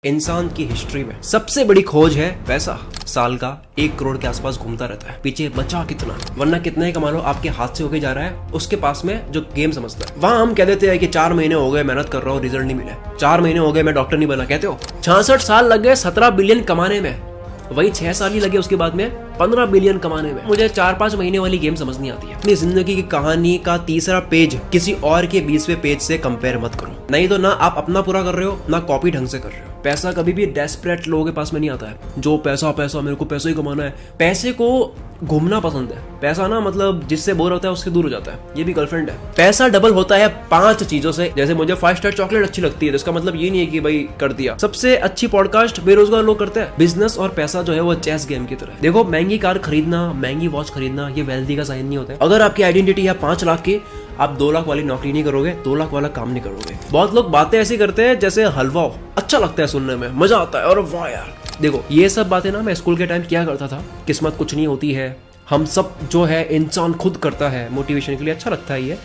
इंसान की हिस्ट्री में सबसे बड़ी खोज है पैसा। साल का 1 करोड़ के आसपास घूमता रहता है, पीछे बचा कितना, वरना कितना ही कमा लो आपके हाथ से होके जा रहा है उसके पास में जो गेम समझता है। वहाँ हम कह देते हैं कि 4 महीने हो गए मेहनत कर रहा हूँ, रिजल्ट नहीं मिला, 4 महीने हो गए मैं डॉक्टर नहीं बना, कहते हो 66 साल लग गए 17 बिलियन कमाने में, वही 6 साल ही लगे उसके बाद में 15 बिलियन कमाने में। मुझे 4-5 महीने वाली गेम समझ नहीं आती है। अपनी जिंदगी की कहानी का तीसरा पेज किसी और के 20वें पेज से कंपेयर मत करो, नहीं तो ना आप अपना पूरा कर रहे हो ना कॉपी ढंग से कर रहे हो। पैसा कभी भी डेस्परेट लोगों के पास में नहीं आता है, जो पैसा पैसा मेरे को पैसा ही कमाना है। पैसे को घूमना पसंद है, पैसा ना मतलब जिससे बोर होता है उससे दूर हो जाता है। ये भी गर्लफ्रेंड है। पैसा डबल होता है 5 चीजों से, जैसे मुझे 5 स्टार चॉकलेट अच्छी लगती है, तो इसका मतलब ये नहीं है कि भाई कर दिया। सबसे अच्छी पॉडकास्ट बेरोजगार लोग करते हैं। बिजनेस और पैसा जो है वो चेस गेम की तरह। देखो, महंगी कार खरीदना, महंगी वॉच खरीदना ये वेल्दी का साइन नहीं होता है। अगर आपकी आइडेंटिटी है 5 लाख की, आप 2 लाख वाली नौकरी नहीं करोगे, 2 लाख वाला काम नहीं करोगे। बहुत लोग बातें ऐसी करते हैं जैसे हलवा हो, अच्छा लगता है सुनने में, मजा आता है, और वाह यार। देखो, ये सब बातें ना मैं स्कूल के टाइम किया करता था। किस्मत कुछ नहीं होती है, हम सब जो है इंसान खुद करता है, मोटिवेशन के लिए अच्छा लगता है ये।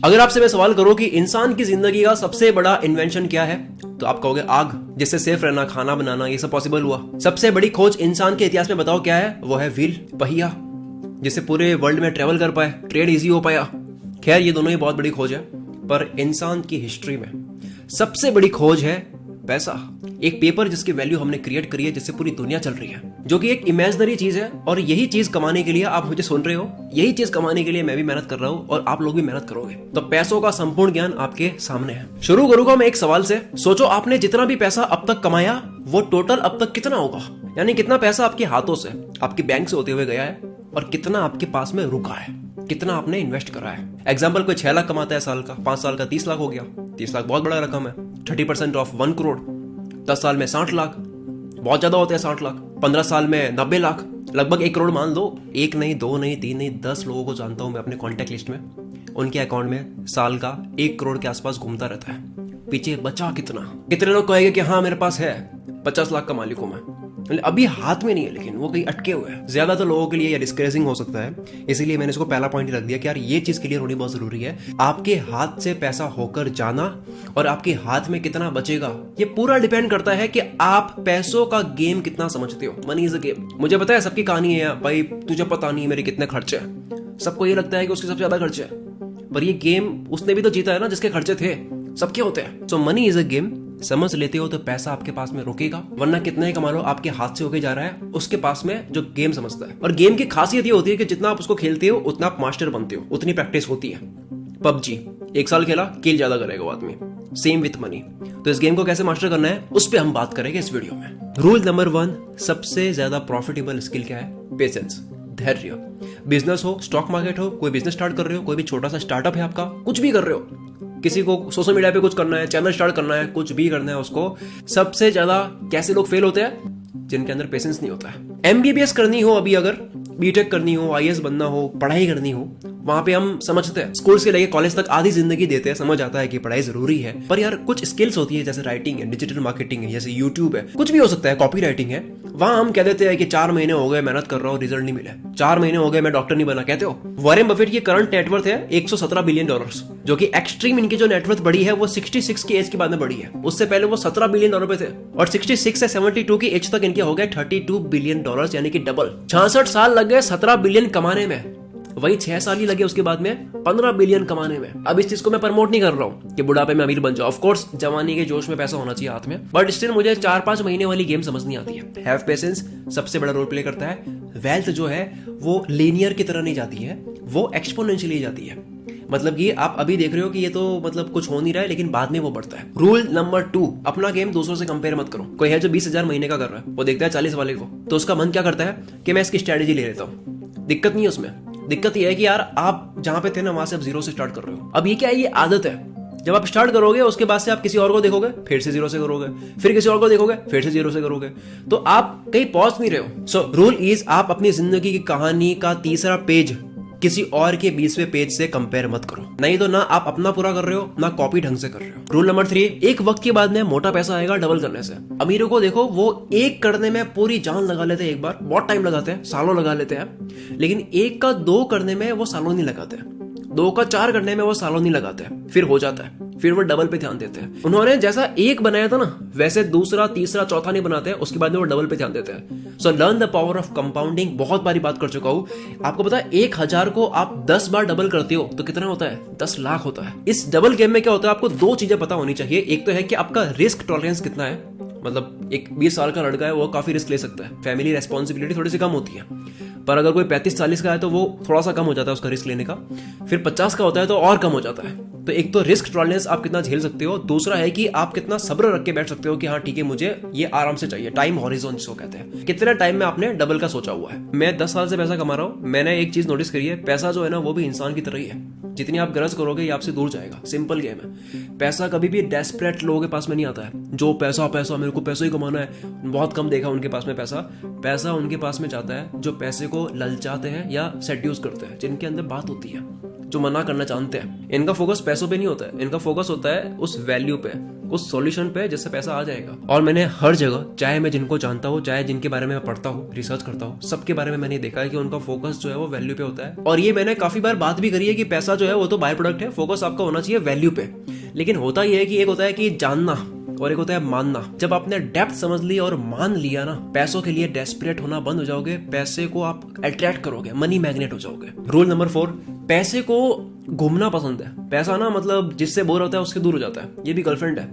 अगर आपसे मैं सवाल करूं कि इंसान की जिंदगी का सबसे बड़ा इन्वेंशन क्या है, तो आप कहोगे आग, जिससे सेफ रहना, खाना बनाना, ये सब पॉसिबल हुआ। सबसे बड़ी खोज इंसान के इतिहास में बताओ क्या है, वो है व्हील, पहिया, जिससे पूरे वर्ल्ड में ट्रेवल कर पाए, ट्रेड इजी हो पाया। खैर, ये दोनों ही बहुत बड़ी खोज है, पर इंसान की हिस्ट्री में सबसे बड़ी खोज है पैसा। एक पेपर जिसकी वैल्यू हमने क्रिएट करी है, जिससे पूरी दुनिया चल रही है, जो कि एक इमेजिनरी चीज है। और यही चीज कमाने के लिए आप मुझे सुन रहे हो, यही चीज कमाने के लिए मैं भी मेहनत कर रहा हूँ और आप लोग भी मेहनत करोगे। तो पैसों का संपूर्ण ज्ञान आपके सामने है। शुरू करूंगा मैं एक सवाल से। सोचो, आपने जितना भी पैसा अब तक कमाया वो टोटल अब तक कितना होगा, यानी कितना पैसा आपके हाथों से, आपके बैंक से होते हुए गया है और कितना आपके पास में रुका है, कितना आपने इन्वेस्ट करा है। एग्जाम्पल, कोई 6 लाख कमाता है साल का, 5 साल का 30 लाख हो गया। 30 लाख बहुत बड़ा रकम है। 30% ऑफ 1 करोड़, 10 साल में 60 लाख, बहुत ज्यादा होते हैं 60 लाख। 15 साल में 90 लाख, लगभग 1 करोड़ मान लो। 1 नहीं, 2 नहीं, 3 नहीं, 10 लोगों को जानता हूं मैं अपने कॉन्टेक्ट लिस्ट में, उनके अकाउंट में साल का 1 करोड़ के आसपास घूमता रहता है, पीछे बचा कितना। कितने लोग कहेंगे कि हाँ मेरे पास है, 50 लाख का मालिक हूं मैं, अभी हाथ में नहीं है, लेकिन वो कहीं अटके हुए हैं। ज्यादातर लोगों के लिए ये डिस्करेजिंग हो सकता है, इसीलिए मैंने इसको पहला पॉइंट रख दिया कि यार ये चीज क्लियर होनी बहुत जरूरी है। आपके हाथ से पैसा होकर जाना और आपके हाथ में कितना बचेगा, ये पूरा डिपेंड करता है कि आप पैसों का गेम कितना समझते हो। Money is a game. मुझे पता है सबकी कहानी है, भाई तुझे पता नहीं मेरे कितने खर्चे हैं। सबको ये लगता है कि उसके सबसे ज्यादा खर्चे हैं, पर ये गेम उसने भी तो जीता है ना जिसके खर्चे थे, सबके होते हैं। सो मनी इज अ गेम। समझ लेते हो तो पैसा आपके पास में रुकेगा, वरना कितना ही कमा लो आपके हाथ से होके जा रहा है उसके पास में जो गेम समझता है। और गेम की खासियत ये होती है कि जितना आप उसको खेलते हो उतना आप मास्टर बनते हो, उतनी प्रैक्टिस होती है। पबजी 1 साल खेला, किल ज्यादा करेगा वो आदमी। Same with money. तो इस गेम को कैसे मास्टर करना है उस पर हम बात करेंगे इस वीडियो में। रूल नंबर 1, सबसे ज्यादा प्रॉफिटेबल स्किल क्या है? पेशेंस, धैर्य। बिजनेस हो, स्टॉक मार्केट हो, कोई बिजनेस स्टार्ट कर रहे हो, कोई भी छोटा सा स्टार्टअप है आपका, कुछ भी कर रहे हो, किसी को सोशल मीडिया पे कुछ करना है, चैनल स्टार्ट करना है, कुछ भी करना है उसको, सबसे ज्यादा कैसे लोग फेल होते हैं? जिनके अंदर पेशेंस नहीं होता है। एमबीबीएस करनी हो, अभी अगर बीटेक करनी हो, आईएएस बनना हो, पढ़ाई करनी हो, वहां पे हम समझते हैं स्कूल से लेके कॉलेज तक आधी जिंदगी देते हैं, समझ आता है कि पढ़ाई जरूरी है। पर यार कुछ स्किल्स होती है, जैसे राइटिंग है, डिजिटल मार्केटिंग है, जैसे यूट्यूब है, कुछ भी हो सकता है, कॉपी राइटिंग है। वहां हम कह देते हैं कि 4 महीने हो गए मेहनत कर रहा हूँ, रिजल्ट नहीं मिला, 4 महीने हो गए मैं डॉक्टर नहीं बना, कहते हो। वॉरेन बफेट की करंट नेटवर्थ है $117 बिलियन, जो कि एक्सट्रीम इनकी जो नेटवर्थ बढ़ी है वो 66 की एज के बाद में बढ़ी है। उससे पहले वो $17 बिलियन पे थे, और 66 से 72 की एज तक इनके हो गए $32 बिलियन, यानी कि डबल। 66 साल लग गए 17 बिलियन कमाने में, वही 6 साल ही लगे उसके बाद में 15 बिलियन कमाने में। अब इस चीज को मैं प्रमोट नहीं कर रहा हूँ कि बुढ़ापे में अमीर बन जाओ। ऑफ कोर्स जवानी के जोश में पैसा होना चाहिए हाथ में, बट स्टिल मुझे 4-5 महीने वाली गेम समझ नहीं आती है। हैव पेशेंस सबसे बड़ा रोल प्ले करता है। वेल्थ जो है वो लीनियर की तरह नहीं जाती है, वो एक्सपोनेंशियली जाती है। मतलब कि आप अभी देख रहे हो कि ये तो मतलब कुछ हो नहीं रहा है, लेकिन बाद में वो बढ़ता है। रूल नंबर 2, अपना गेम दूसरों से कंपेयर मत करो। कोई है जो 20,000 महीने का कर रहा है, वो देखता है 40 वाले को, तो उसका मन क्या करता है कि मैं इसकी स्ट्रेटेजी ले लेता हूँ। दिक्कत नहीं है उसमें, दिक्कत यह है कि यार आप जहां पे थे ना वहां से आप 0 से स्टार्ट कर रहे हो। अब ये क्या है, ये आदत है। जब आप स्टार्ट करोगे उसके बाद से आप किसी और को देखोगे, फिर से 0 से करोगे, फिर किसी और को देखोगे, फिर से 0 से करोगे, तो आप कहीं पहुंच नहीं रहे हो। सो रूल इज, आप अपनी जिंदगी की कहानी का तीसरा पेज किसी और के 20वें पेज से कंपेयर मत करो, नहीं तो ना आप अपना पूरा कर रहे हो ना कॉपी ढंग से कर रहे हो। रूल नंबर 3, एक वक्त के बाद में मोटा पैसा आएगा डबल करने से। अमीरों को देखो, वो एक करने में पूरी जान लगा लेते हैं, एक बार बहुत टाइम लगाते हैं, सालों लगा लेते हैं, लेकिन 1 का 2 करने में वो सालों नहीं लगाते, 2 का 4 करने में वो सालों नहीं लगाते हैं, फिर हो जाता है, फिर वो डबल पे ध्यान देते हैं। उन्होंने जैसा एक बनाया था ना, वैसे दूसरा तीसरा चौथा नहीं बनाते हैं, उसके बाद में वो डबल पे ध्यान देते हैं। So learn the power of compounding. बहुत बारी बात कर चुका हूं, आपको पता है 1000 को आप 10 बार डबल करते हो तो कितना होता है? 10 लाख होता है। इस डबल गेम में क्या होता है, आपको 2 चीजें पता होनी चाहिए। एक तो है कि आपका रिस्क टॉलरेंस कितना है, मतलब एक 20 साल का लड़का है वो काफी रिस्क ले सकता है, फैमिली रेस्पॉन्सिबिलिटी थोड़ी सी कम होती है। पर अगर कोई 35-40 का है तो वो थोड़ा सा कम हो जाता है उसका रिस्क लेने का। फिर 50 का होता है तो और कम हो जाता है। तो एक तो रिस्क टॉलरेंस आप कितना झेल सकते हो, दूसरा है कि आप कितना सब्र रख के बैठ सकते हो कि हाँ ठीक है मुझे ये आराम से चाहिए। टाइम हॉरिजॉन जिसको कहते हैं, कितने टाइम में आपने डबल का सोचा हुआ है। मैं 10 साल से पैसा कमा रहा हूं, मैंने एक चीज नोटिस करी है, पैसा जो है ना वो भी इंसान की तरह ही है। जितनी आप गरज करोगे ये आपसे दूर जाएगा। सिंपल गेम है। पैसा कभी भी डेस्परेट लोगों के पास में नहीं आता है, जो पैसा पैसा मेरे को पैसा ही कमाना है, बहुत कम देखा उनके पास में पैसा। पैसा उनके पास में जाता है जो पैसे को ललचाते हैं या सेड्यूस करते हैं, जिनके अंदर बात होती है, जो मना करना जानते हैं। इनका फोकस पैसों पे नहीं होता है, इनका फोकस होता है उस वैल्यू पे, उस सॉल्यूशन पे जिससे पैसा आ जाएगा। और मैंने हर जगह, चाहे मैं जिनको जानता हूँ, चाहे जिनके बारे में मैं पढ़ता हूँ, रिसर्च करता हूँ, सबके बारे में मैंने देखा है कि उनका फोकस जो है वो वैल्यू पे होता है। और ये मैंने काफी बार बात भी करी है कि पैसा जो है वो तो बाय प्रोडक्ट है, फोकस आपका होना चाहिए वैल्यू पे। लेकिन होता यह है कि एक होता है कि जानना और एक होता है मानना। जब आपने डेप्थ समझ ली और मान लिया ना, पैसों के लिए डेस्परेट होना बंद हो जाओगे, पैसे को आप अट्रैक्ट करोगे, मनी मैग्नेट हो जाओगे। रूल नंबर 4, पैसे को घूमना पसंद है। पैसा ना मतलब जिससे बोर होता है उसके दूर हो जाता है। ये भी गर्लफ्रेंड है,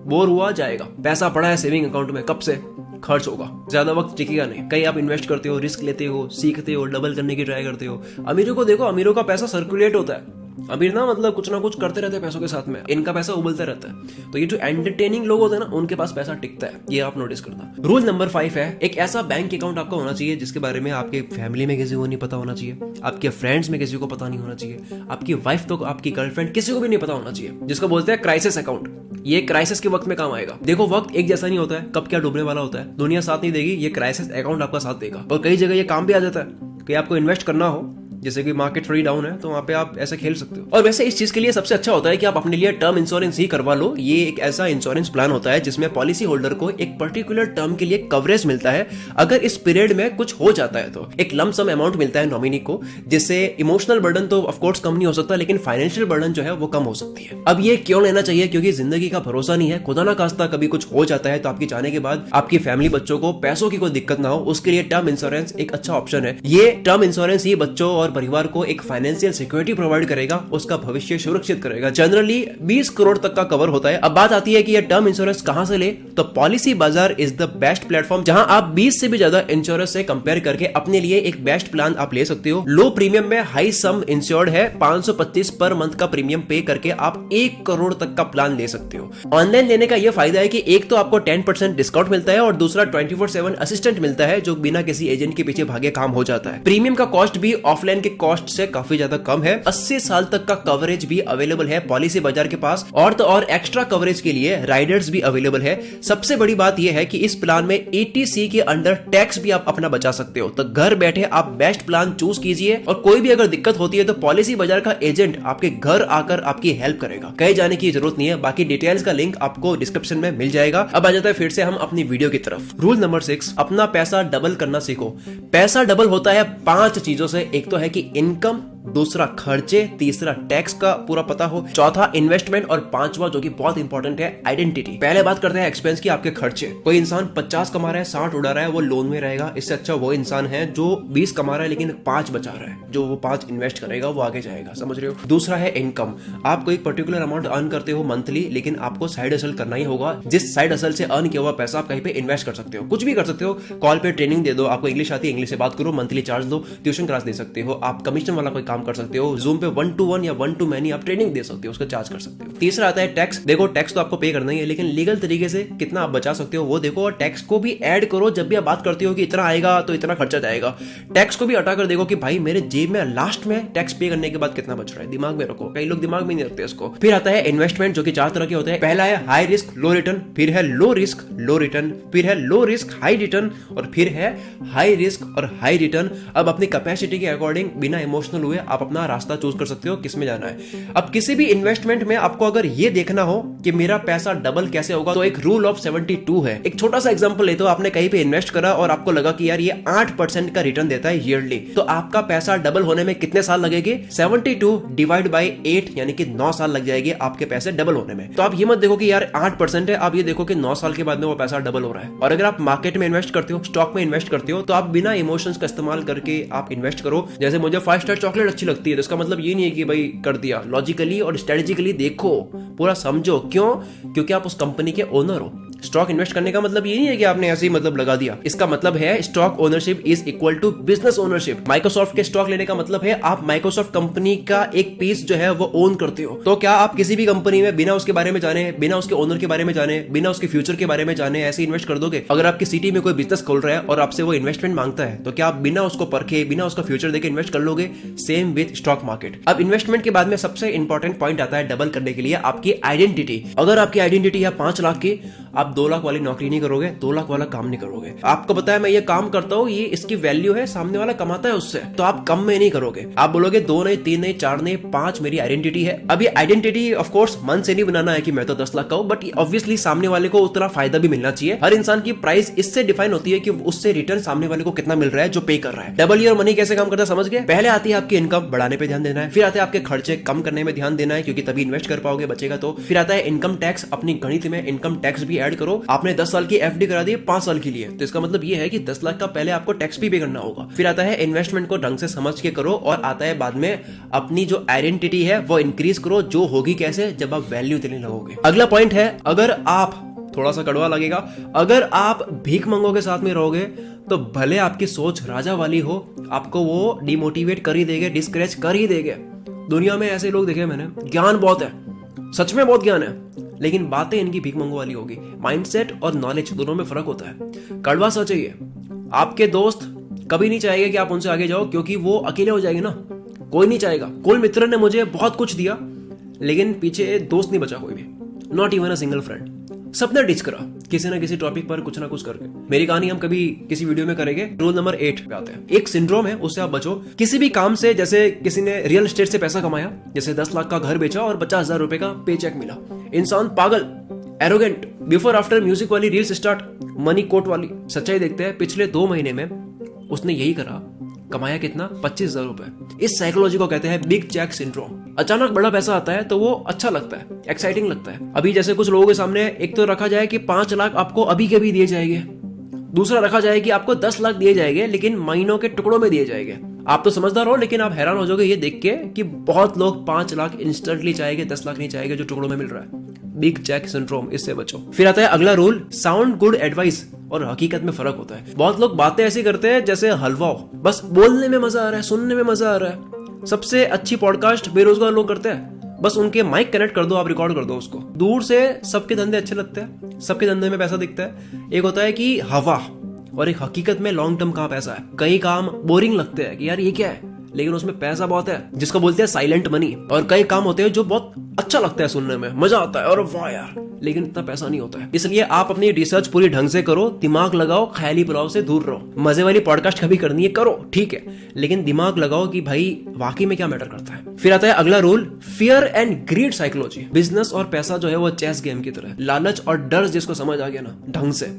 बोर हुआ जाएगा। पैसा पड़ा है सेविंग अकाउंट में, कब से खर्च होगा, ज्यादा वक्त टिकेगा नहीं। कहीं आप इन्वेस्ट करते हो, रिस्क लेते हो, सीखते हो, डबल करने की ट्राई करते हो। अमीरों को देखो, अमीरों का पैसा सर्कुलेट होता है। अमीर ना मतलब कुछ ना कुछ करते रहते हैं पैसों के साथ में, इनका पैसा उबलता रहता है। तो ये जो एंटरटेनिंग लोग होते हैं ना, उनके पास पैसा टिकता है, ये आप नोटिस करना। रूल नंबर 5 है, एक ऐसा बैंक अकाउंट आपका होना चाहिए जिसके बारे में आपके फैमिली में किसी को नहीं पता होना चाहिए, आपके फ्रेंड्स में किसी को पता नहीं होना चाहिए, आपकी वाइफ तो आपकी गर्लफ्रेंड किसी को भी नहीं पता होना चाहिए, जिसको बोलते हैं क्राइसिस अकाउंट। ये क्राइसिस के वक्त में काम आएगा। देखो वक्त एक जैसा नहीं होता है, कब क्या डूबने वाला होता है, दुनिया साथ नहीं देगी, ये क्राइसिस अकाउंट आपका साथ देगा। और कई जगह ये काम भी आ जाता है कि आपको इन्वेस्ट करना हो, जैसे कि मार्केट थोड़ी डाउन है तो वहां पे आप ऐसे खेल सकते हो। और वैसे इस चीज के लिए सबसे अच्छा होता है कि आप अपने लिए टर्म इंश्योरेंस ही करवा लो। ये एक ऐसा इंश्योरेंस प्लान होता है जिसमें पॉलिसी होल्डर को एक पर्टिकुलर टर्म के लिए कवरेज मिलता है। अगर इस पीरियड में कुछ हो जाता है तो एक लंप सम अमाउंट मिलता है नॉमिनी को, जिससे इमोशनल बर्डन तो ऑफ कोर्स कम नहीं हो सकता, लेकिन फाइनेंशियल बर्डन जो है वो कम हो सकती है। अब ये क्यों लेना चाहिए? क्योंकि जिंदगी का भरोसा नहीं है, खुदा ना खास्ता कभी कुछ हो जाता है तो आपके जाने के बाद आपकी फैमिली, बच्चों को पैसों की कोई दिक्कत ना हो, उसके लिए टर्म इंश्योरेंस एक अच्छा ऑप्शन है। ये टर्म इंश्योरेंस ही बच्चों और परिवार को एक फाइनेंशियल सिक्योरिटी प्रोवाइड करेगा, उसका भविष्य सुरक्षित करेगा। जनरली 20 करोड़ तक का कवर होता है। अब बात आती है कि ये टर्म इंश्योरेंस कहां से ले, तो पॉलिसी बाजार इज द बेस्ट प्लेटफॉर्म जहां आप 20 से भी ज्यादा इंश्योरेंस से कंपेयर करके अपने लिए एक बेस्ट प्लान आप ले सकते हो। लो प्रीमियम में हाई सम इंश्योर्ड है, 525 पर मंथ का प्रीमियम पे करके आप 1 करोड़ तक का प्लान ले सकते हो। ऑनलाइन लेने का यह फायदा है कि एक तो आपको 10% डिस्काउंट मिलता है और दूसरा 24/7 असिस्टेंट मिलता है, जो बिना किसी एजेंट के पीछे भागे काम हो जाता है। प्रीमियम का कॉस्ट भी ऑफलाइन के कॉस्ट से काफी ज्यादा कम है। 80 साल तक का कवरेज भी अवेलेबल है पॉलिसी बाजार के पास, और तो और एक्स्ट्रा कवरेज के लिए राइडर्स भी अवेलेबल है। सबसे बड़ी बात यह है कि इस प्लान में 80C के अंडर टैक्स भी आप अपना बचा सकते हो। तो घर बैठे आप बेस्ट प्लान चूज कीजिए, और कोई भी अगर दिक्कत होती है तो पॉलिसी बाजार का एजेंट आपके घर आकर आपकी हेल्प करेगा। कहीं जाने की जरूरत नहीं है। बाकी डिटेल्स का लिंक आपको डिस्क्रिप्शन में मिल जाएगा। अब आ जाता है फिर से हम अपनी वीडियो की तरफ। रूल नंबर 6, अपना पैसा डबल करना सीखो। पैसा डबल होता है 5 चीजों से। एक तो है कि इनकम, दूसरा खर्चे, तीसरा टैक्स का पूरा पता हो, चौथा इन्वेस्टमेंट, और पांचवा जो कि बहुत इंपॉर्टेंट है आइडेंटिटी। पहले बात करते हैं एक्सपेंस की, आपके खर्चे। कोई इंसान 50 कमा रहा है, 60 उड़ा रहा है, वो लोन में रहेगा। इससे अच्छा वो इंसान है जो 20 कमा रहा है लेकिन 5 बचा रहा है, जो वो 5 इन्वेस्ट करेगा वो आगे जाएगा। समझ रहे हो? दूसरा है इनकम। आप कोई पर्टिकुलर अमाउंट अर्न करते हो मंथली, लेकिन आपको साइड हसल करना ही होगा। जिस साइड हसल से अर्न किया हुआ पैसा आप कहीं पे इन्वेस्ट कर सकते हो, कुछ भी कर सकते हो। कॉल पे ट्रेनिंग दे दो, आपको इंग्लिश आती है, इंग्लिश से बात करो, मंथली चार्ज दो, ट्यूशन क्लास दे सकते हो, आप कमीशन वाला कोई काम कर सकते हो, जूम पे 1-to-1 या 1-to-many आप ट्रेनिंग दे सकते हो, उसका चार्ज कर सकते हो। तीसरा आता है टैक्स। देखो टैक्स तो आपको पे करना ही है, लेकिन लीगल तरीके से कितना आप बचा सकते हो वो देखो, और टैक्स को भी ऐड करो। जब भी आप बात करते हो कि इतना आएगा तो इतना खर्चा जाएगा, टैक्स को भी हटा कर देखो कि भाई मेरे जेब में लास्ट में टैक्स पे करने के बाद कितना बच रहा है, दिमाग में रखो। कई लोग दिमाग में नहीं रखते इसको। फिर आता है इन्वेस्टमेंट, जो कि 4 तरह के होते हैं। पहला है हाई रिस्क लो रिटर्न, फिर है लो रिस्क लो रिटर्न, फिर है लो रिस्क हाई रिटर्न, और फिर है हाई रिस्क और हाई रिटर्न। अब अपनी कैपेसिटी के अकॉर्डिंग बिना इमोशनल हुए आप अपना रास्ता चूज कर सकते हो किस में जाना है। अब किसी भी इन्वेस्टमेंट में आपको अगर ये देखना हो कि मेरा पैसा डबल कैसे होगा, तो एक रूल ऑफ 72 है। एक छोटा सा एग्जांपल लेते हो, आपने कहीं पे इन्वेस्ट करा और आपको लगा कि यार ये 8% का रिटर्न देता है ईयरली, तो आपका पैसा डबल होने में कितने साल लगेंगे? 72 डिवाइड बाई 8 यानी कि 9 साल लग जाएंगे आपके पैसे डबल होने में। तो आप ये मत देखो कि यार 8% है, आप ये देखो कि 9 साल के बाद में वो पैसा डबल हो रहा है। और अगर आप मार्केट में इन्वेस्ट करते हो, स्टॉक में इन्वेस्ट करते हो, तो आप बिना इमोशंस का इस्तेमाल करके आप इन्वेस्ट करो। जैसे मुझे 5 स्टार चॉकलेट अच्छी लगती है, तो इसका मतलब ये नहीं है कि भाई कर दिया। लॉजिकली और स्ट्रेटेजिकली देखो, पूरा समझो। क्यों? क्योंकि आप उस कंपनी के ओनर हो। स्टॉक इन्वेस्ट करने का मतलब ये नहीं है कि आपने ऐसे ही मतलब लगा दिया। इसका मतलब है stock ownership is equal to business ownership. Microsoft के स्टॉक लेने का मतलब है आप माइक्रोसॉफ्ट कंपनी का एक पीस जो है वो ओन करते हो। तो क्या आप किसी भी कंपनी में बिना उसके बारे में जाने, बिना उसके ओनर के बारे में जाने, बिना उसके फ्यूचर के बारे में जाने ऐसे इन्वेस्ट कर दोगे? अगर आपकी सिटी में कोई बिजनेस खोल रहा है और आपसे वो इन्वेस्टमेंट मांगता है, तो क्या आप बिना उसको परखे, बिना उसका फ्यूचर देके इन्वेस्ट कर लोगे? Same with stock market. अब इन्वेस्टमेंट के बाद में सबसे इंपॉर्टेंट पॉइंट आता है डबल करने के लिए, आपकी आइडेंटिटी। अगर आपकी आइडेंटिटी है 5 लाख की, आप 2 लाख वाली नौकरी नहीं करोगे, 2 लाख वाला काम नहीं करोगे। आपको पता है मैं ये काम करता हूँ, ये इसकी वैल्यू है, सामने वाला कमाता है उससे, तो आप कम में नहीं करोगे। आप बोलोगे 2 नहीं, 3 नहीं, 4 नहीं, 5 मेरी आइडेंटिटी है। अब ये आइडेंटिटी ऑफ कोर्स मन से नहीं बनाना है कि मैं तो 10 लाख का हूं, बट ऑब्वियसली सामने वाले को उतना फायदा भी मिलना चाहिए। हर इंसान की प्राइस इससे डिफाइन होती है कि उससे रिटर्न सामने वाले को कितना मिल रहा है जो पे कर रहा है। डबल योर मनी कैसे काम करता है समझ गए? पहले आती है आपकी इनकम बढ़ाने पे ध्यान देना है, फिर आते हैं आपके खर्चे कम करने में ध्यान देना है, क्योंकि तभी इन्वेस्ट कर पाओगे, बचेगा तो। फिर आता है इनकम टैक्स, अपनी गणित में इनकम टैक्स भी ऐड करो। आपने 10 साल की एफडी करा दी 5 साल के लिए, तो इसका मतलब ये है कि 10 लाख का पहले आपको टैक्स भी पे करना होगा। फिर आता है इन्वेस्टमेंट को ढंग से समझ के करो, और आता है बाद में अपनी जो आइडेंटिटी है वो इंक्रीज करो। जो होगी कैसे? जब आप वैल्यू देने लगोगे। अगला पॉइंट है, अगर आप, थोड़ा सा कड़वा लगेगा, अगर आप भीख मंगों के साथ में रहोगे तो भले आपकी सोच राजा वाली हो, आपको वो डिमोटिवेट कर ही देंगे, डिस्करेज कर ही देंगे। दुनिया में ऐसे लोग देखे मैंने, ज्ञान बहुत है, सच में बहुत ज्ञान है, लेकिन बातें इनकी भीख मंगो वाली होगी। माइंडसेट और नॉलेज दोनों में फर्क होता है। कड़वा सच है ये। आपके दोस्त कभी नहीं चाहेंगे कि आप उनसे आगे जाओ, क्योंकि वो अकेले हो जाएंगे ना, कोई नहीं चाहेगा। कोई मित्र ने मुझे बहुत कुछ दिया, लेकिन पीछे दोस्त नहीं बचा कोई भी, not even a single friend. सबने डिच करा किसी ना किसी टॉपिक पर कुछ ना कुछ करके। मेरी कहानी हम कभी किसी वीडियो में करेंगे। रूल नंबर 8 पे आते हैं। एक सिंड्रोम है, उससे आप बचो। किसी भी काम से, जैसे किसी ने रियल एस्टेट से पैसा कमाया, जैसे 10 लाख का घर बेचा और 50,000 रुपए का पे चेक मिला। इंसान पागल, एरोगेंट, बिफोर आफ्टर म्यूजिक वाली रील्स स्टार्ट, मनी कोट वाली। सच्चाई देखते हैं, पिछले 2 महीने में उसने यही करा, कमाया कितना? 25,000 रुपए। इस साइकोलॉजी को कहते हैं बिग चेक सिंड्रोम। अचानक बड़ा पैसा आता है तो वो अच्छा लगता है, एक्साइटिंग लगता है। अभी जैसे कुछ लोगों के सामने एक तो रखा जाए कि 5 लाख आपको अभी के भी दिए जाएंगे, दूसरा रखा जाए कि आपको 10 लाख दिए जाएंगे, लेकिन महीनों के टुकड़ों में दिए जाएंगे। आप तो समझदार हो, लेकिन आप हैरान हो जाओगे ये देख के कि बहुत लोग 5 लाख इंस्टेंटली चाहेंगे, 10 लाख नहीं चाहेंगे जो टुकड़ों में मिल रहा है। बिग चेक सिंड्रोम, इससे बचो। फिर आता है अगला रूल, साउंड गुड एडवाइस और हकीकत में फर्क होता है। बहुत लोग बातें ऐसी करते हैं जैसे हलवा हो, बस बोलने में मजा आ रहा है, सुनने में मजा आ रहा है। सबसे अच्छी पॉडकास्ट बेरोजगार लोग करते हैं, बस उनके माइक कनेक्ट कर दो, आप रिकॉर्ड कर दो उसको। दूर से सबके धंधे अच्छे लगते हैं, सबके धंधे में पैसा दिखता है। एक होता है कि हवा, और एक हकीकत में लॉन्ग टर्म कहाँ पैसा है। कई काम बोरिंग लगते हैं कि यार ये क्या है, लेकिन उसमें पैसा बहुत है, जिसको बोलते हैं साइलेंट मनी। और कई काम होते हैं जो बहुत अच्छा लगता है, सुनने में मजा आता है और वाह यार, लेकिन इतना पैसा नहीं होता है। इसलिए आप अपनी रिसर्च पूरी ढंग से करो, दिमाग लगाओ, ख्याली पुलाव से दूर रहो। मजे वाली पॉडकास्ट कभी करनी है करो, ठीक है, लेकिन दिमाग लगाओ कि भाई वाकई में क्या मैटर करता है। फिर आता है अगला rule, fear and greed psychology. Business और पैसा जो है वो चेस गेम की तरह, लालच और डर जिसको समझ आ गया ना ढंग से,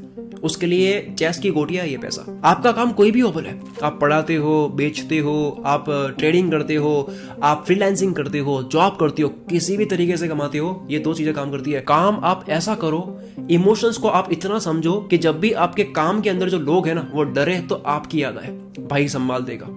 उसके लिए चेस की गोटियां है ये पैसा। आपका काम कोई भी हो भले, आप पढ़ाते हो, बेचते हो, आप ट्रेडिंग करते हो, आप फ्रीलांसिंग करते हो, जॉब करते हो, किसी भी तरीके से कमाते हो, ये 2 चीजें काम करती है। काम आप ऐसा करो, इमोशंस को आप इतना समझो कि जब भी आपके काम के अंदर जो लोग हैं ना वो डरे, तो आपकी याद आए, भाई संभाल देगा।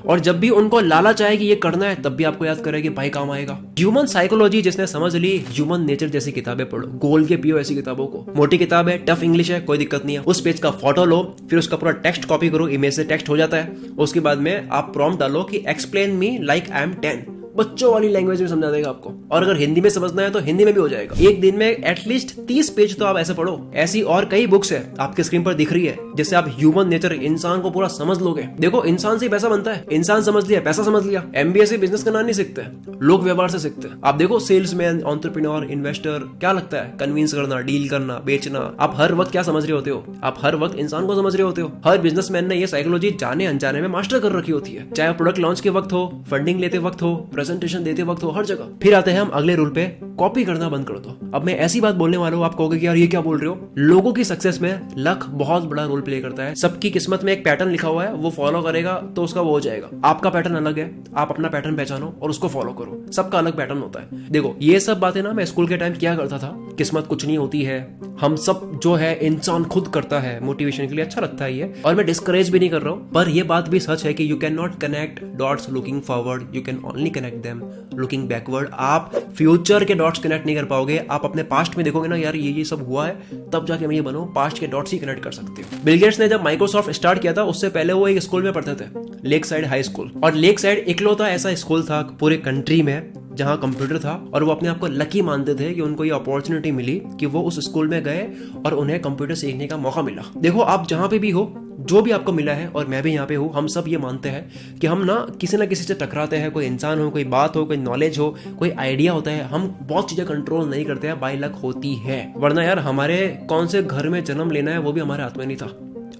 और जब भी उनको लालच आए कि ये करना है, तब भी आपको याद करे कि भाई काम आएगा। ह्यूमन साइकोलॉजी जिसने समझ ली, ह्यूमन नेचर जैसी किताबें पढ़ो, गोल के पियो ऐसी किताबों को। मोटी किताब है, टफ इंग्लिश है, कोई दिक्कत नहीं है, उस पेज का फोटो लो, फिर उसका पूरा टेक्स्ट कॉपी करो, इमेज से टेक्स्ट हो जाता है। उसके बाद में आप प्रॉम्प्ट डालो कि explain me like I am 10, बच्चों वाली लैंग्वेज में समझा देगा आपको। और अगर हिंदी में समझना है तो हिंदी में भी हो जाएगा। एक दिन में एटलीस्ट 30 पेज तो आप ऐसे पढ़ो। ऐसी और कई बुक्स है आपके स्क्रीन पर दिख रही है, जिससे आप ह्यूमन नेचर, इंसान को पूरा समझ लोगे। देखो, इंसान से पैसा बनता है, इंसान समझ लिया, पैसा समझ लिया। MBA से बिजनेस करना नहीं सीखते, लोग व्यवहार से सीखते हैं। आप देखो, सेल्समैन, एंटरप्रेन्योर, इन्वेस्टर, क्या लगता है? कन्विंस करना, डील करना, बेचना। आप हर वक्त क्या समझ रहे होते हो? आप हर वक्त इंसान को समझ रहे होते हो। हर बिजनेसमैन ने ये साइकोलॉजी जाने अनजाने में मास्टर कर रखी होती है, चाहे प्रोडक्ट लॉन्च के वक्त हो, फंडिंग लेते वक्त हो, प्रेजेंटेशन देते वक्त हो, हर जगह। फिर आते हैं हम अगले रूल पे, कॉपी करना बंद कर दो। अब मैं ऐसी बात बोलने वाला हूं, आप कहोगे कि यार ये क्या बोल रहे हो? लोगों की सक्सेस में लक बहुत बड़ा रोल प्ले करता है। सबकी किस्मत में एक पैटर्न लिखा हुआ है, वो फॉलो करेगा तो उसका वो हो जाएगा। आपका पैटर्न अलग है, आप अपना पैटर्न पहचानो और उसको फॉलो करो। सबका अलग पैटर्न होता है। देखो, ये सब बातें ना मैं स्कूल के टाइम किया करता था। किस्मत कुछ नहीं होती है, हम सब जो है इंसान खुद करता है। मोटिवेशन के लिए अच्छा लगता है ये, और मैं डिस्करेज भी नहीं कर रहा हूं। पर ये बात भी सच है कि you can not connect dots looking forward, you can only connect them looking backward. आप फ्यूचर के डॉट्स कनेक्ट नहीं कर पाओगे। आप अपने पास्ट में देखोगे ना, यार ये सब हुआ है, तब जाके मैं ये बनो। पास्ट के डॉट्स ही कनेक्ट कर सकते हो। बिल गेट्स ने जब माइक्रोसॉफ्ट स्टार्ट किया था, उससे पहले वो एक स्कूल में पढ़ते थे, लेक साइड हाई स्कूल। और लेक साइड इकलौता ऐसा स्कूल था पूरे कंट्री में जहां कंप्यूटर था, और वो अपने आप को लकी मानते थे कि उनको ये अपॉर्चुनिटी मिली कि वो उस स्कूल में गए और उन्हें कंप्यूटर सीखने का मौका मिला। देखो, आप जहां पे भी हो, जो भी आपको मिला है, और मैं भी यहाँ पे हूँ, हम सब ये मानते हैं कि हम ना किसी से टकराते हैं। कोई इंसान हो, कोई बात हो, कोई नॉलेज हो, कोई आइडिया होता है, हम बहुत चीजें कंट्रोल नहीं करते हैं, बाय लक होती है। वरना यार, हमारे कौन से घर में जन्म लेना है वो भी हमारे हाथ में नहीं था।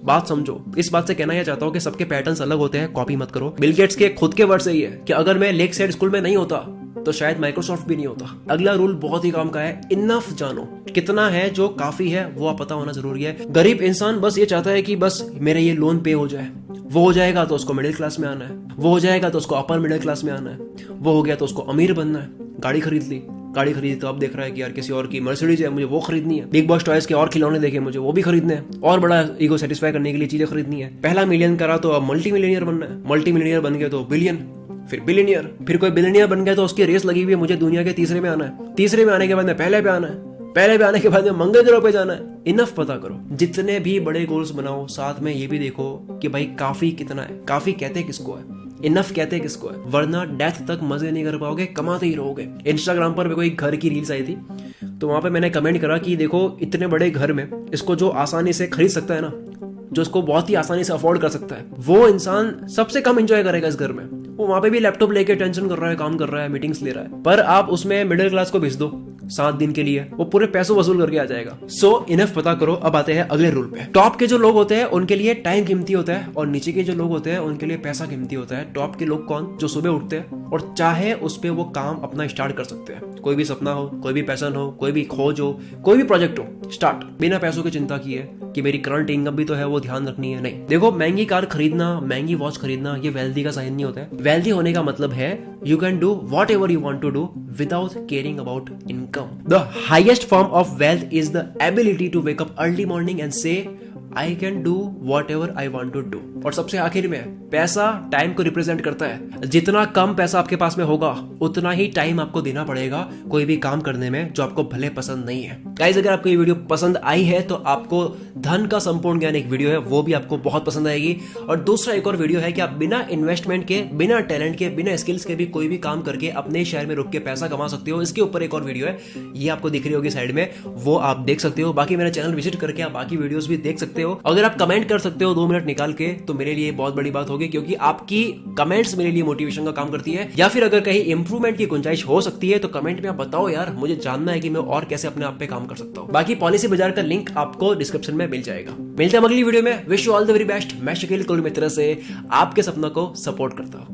बात समझो। इस बात से कहना यह चाहता हूँ कि सबके पैटर्न्स अलग होते हैं, कॉपी मत करो। बिल गेट्स के खुद के वर्ड से ही है कि अगर मैं लेक साइड स्कूल में नहीं होता तो शायद माइक्रोसॉफ्ट भी नहीं होता। अगला रूल बहुत ही काम का है, इनफ जानो। कितना है जो काफी है वो आप पता होना जरूरी है। गरीब इंसान बस ये चाहता है कि बस मेरे ये लोन पे हो जाए। वो हो जाएगा तो उसको मिडिल क्लास में आना है, वो हो जाएगा तो उसको अपर मिडिल क्लास में आना है, वो हो गया तो उसको अमीर बनना है। गाड़ी खरीद ली, गाड़ी खरीदी तो अब देख रहा है कि यार किसी और की मर्सिडीज है, मुझे वो खरीदनी है। बिग बॉस टॉयज के और खिलौने देखे, मुझे वो भी खरीदने हैं, और बड़ा ईगो सेटिस्फाई करने के लिए चीजें खरीदनी है। पहला मिलियन करा तो अब मल्टी मिलियनियर बनना है, मल्टी मिलियनियर बन गया तो बिलियन, फिर बिलियनियर, फिर कोई बिलियनियर बन गया तो उसकी रेस लगी हुई है, मुझे दुनिया के तीसरे में आना है, तीसरे में आने के बाद में पहले पे आना है, पहले पे आने के बाद में मंगल ग्रह पे जाना है। इनफ पता करो। जितने भी बड़े गोल्स बनाओ, साथ में ये भी देखो कि भाई काफी कितना है। काफी कहते किसको है, इनफ कहते किसको है, वरना डेथ तक मजे नहीं कर पाओगे, कमाते ही रहोगे। इंस्टाग्राम पर कोई घर की रील्स आई थी, तो वहां पे मैंने कमेंट करा कि देखो, इतने बड़े घर में इसको जो आसानी से खरीद सकता है ना, जो इसको बहुत ही आसानी से अफोर्ड कर सकता है, वो इंसान सबसे कम एंजॉय करेगा इस घर में। वो वहां पे भी लैपटॉप लेके टेंशन कर रहा है, काम कर रहा है, मीटिंग्स ले रहा है। पर आप उसमें मिडिल क्लास को भेज दो 7 दिन के लिए, वो पूरे पैसों वसूल करके आ जाएगा। सो इनफ पता करो। अब आते हैं अगले रूल पे। टॉप के जो लोग होते हैं उनके लिए टाइम कीमती होता है, और नीचे के जो लोग होते हैं उनके लिए पैसा कीमती होता है। टॉप के लोग कौन? जो सुबह उठते हैं और चाहे उस पे वो काम अपना स्टार्ट कर सकते हैं। कोई भी सपना हो, कोई भी पैशन हो, कोई भी खोज हो, कोई भी प्रोजेक्ट हो, स्टार्ट बिना पैसों की चिंता किए कि मेरी करंट इनकम भी तो है, वो ध्यान रखनी है। नहीं, देखो, महंगी कार खरीदना, महंगी वॉच खरीदना, ये वेल्दी का साइन नहीं होता है। वेल्दी होने का मतलब है you can do whatever you want to do without caring about income. The highest form of wealth is the ability to wake up early morning and say I can do whatever I want to do. और सबसे आखिर में, पैसा time को represent करता है। जितना कम पैसा आपके पास में होगा, उतना ही टाइम आपको देना पड़ेगा कोई भी काम करने में जो आपको भले पसंद नहीं है। गाइस, अगर आपको ये वीडियो पसंद आई है तो आपको धन का संपूर्ण ज्ञान एक वीडियो है, वो भी आपको बहुत पसंद आएगी। और दूसरा एक और वीडियो है कि आप बिना इन्वेस्टमेंट के, बिना टैलेंट के, बिना स्किल्स के भी कोई भी काम करके अपने शहर में रुक के पैसा कमा सकते हो। इसके ऊपर एक और वीडियो है, ये आपको दिख रही होगी साइड में, वो आप देख सकते हो। बाकी मेरा चैनल विजिट करके आप बाकी वीडियोस भी देख सकते हो। अगर आप कमेंट कर सकते हो 2 मिनट निकाल के, तो मेरे लिए बहुत बड़ी बात होगी, क्योंकि आपकी कमेंट्स मेरे लिए मोटिवेशन का काम करती है। या फिर अगर कहीं इंप्रूवमेंट की गुंजाइश हो सकती है तो कमेंट में आप बताओ यार, मुझे जानना है कि मैं और कैसे अपने आप पे काम कर सकता हूँ। बाकी पॉलिसी बाजार का लिंक आपको डिस्क्रिप्शन में मिल जाएगा। मिलते हैं अगली वीडियो में। Wish you all the very best. मैं शकील कुल मित्र से आपके सपनों को सपोर्ट करता हूँ।